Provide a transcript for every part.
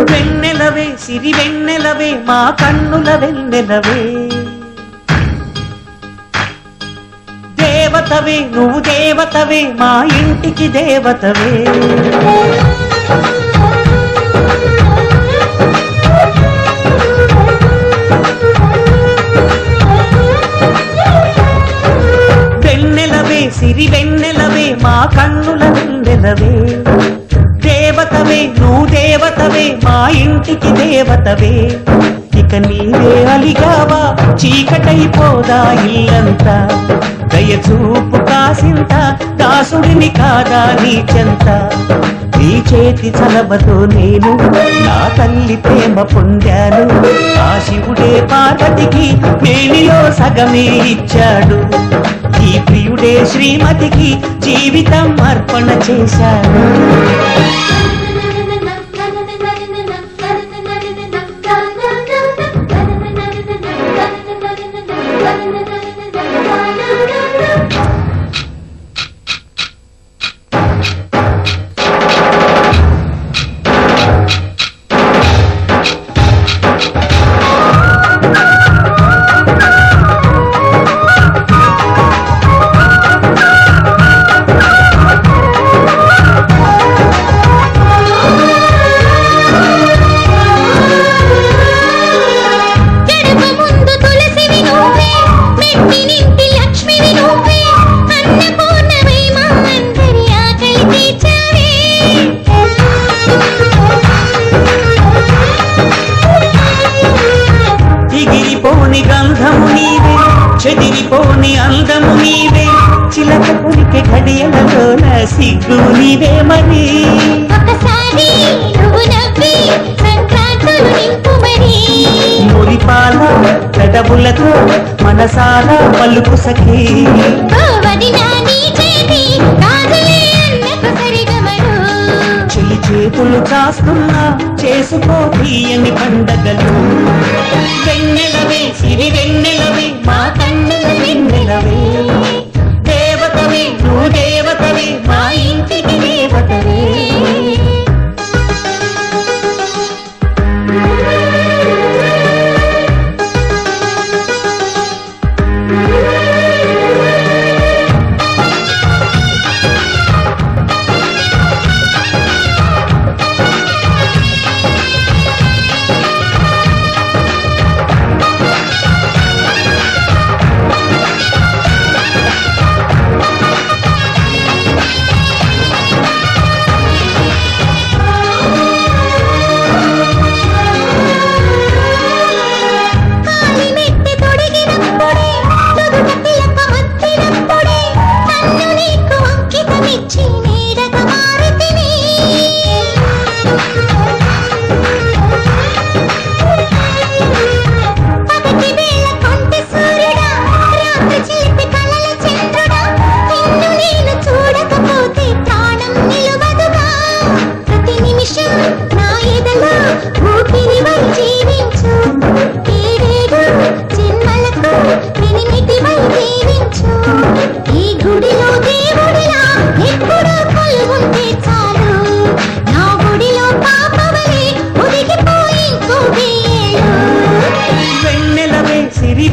వెన్నెలవే సిరి వెన్నెలవే మా కన్నుల వెన్నెలవే దేవతవే నువ్వు దేవతవే మా ఇంటికి దేవతవే వెన్నెలవే సిరి వెన్నెలవే మా కన్నుల వెన్నెలవే దేవతవే నువ్వు దేవతవే మా ఇంటికి దేవతవే ఇక నీవే అలిగావా చీకటైపోదా ఇల్లంతా దయచూపు కాసింత దాసుడిని కాదా నీ చెంత నీ చేతి చలవతో నేను నా తల్లి ప్రేమ పొందాను ఆ శివుడే పార్వతికి మేలిలో సగమే ఇచ్చాడు ఈ ప్రియుడే శ్రీమతికి జీవితం అర్పణ చేశాడు గంధము నీవే చెదిరిపోని అందము నీవే చిలక పులికే ఘడియలలోన సిగ్గు నీవే మరి ఒకసారి నువ్వు నవ్వి సంక్రాంతులు నింపు మరి మురిపాల పెదవులతో మనసాల పలుకు సఖీ చెలి చేతులు కాస్తున్నా చేసుకో తీయని పండగలు వెన్నెలవే సిరి వెన్నెలవే మా కన్నుల వెన్నెలవే దేవతవే నువ్వు దేవతవే మా ఇంటికి దేవతవే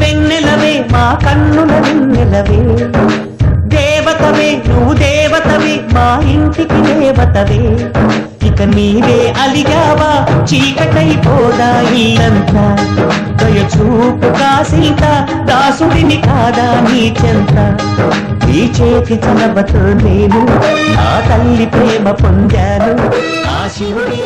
వెన్నెలవే మా కన్నుల వెన్నెలవే దేవతవే నువ్వు దేవతవే మా ఇంటికి దేవతవే ఇక నీవే అలిగావా చీకటైపోదా ఇల్లంతా దయచూపు కాసింత దాసుడిని కాదా నీ చెంత నీ చేతి చలవతో నేను నా తల్లి ప్రేమ పొందాను ఆ శివుడే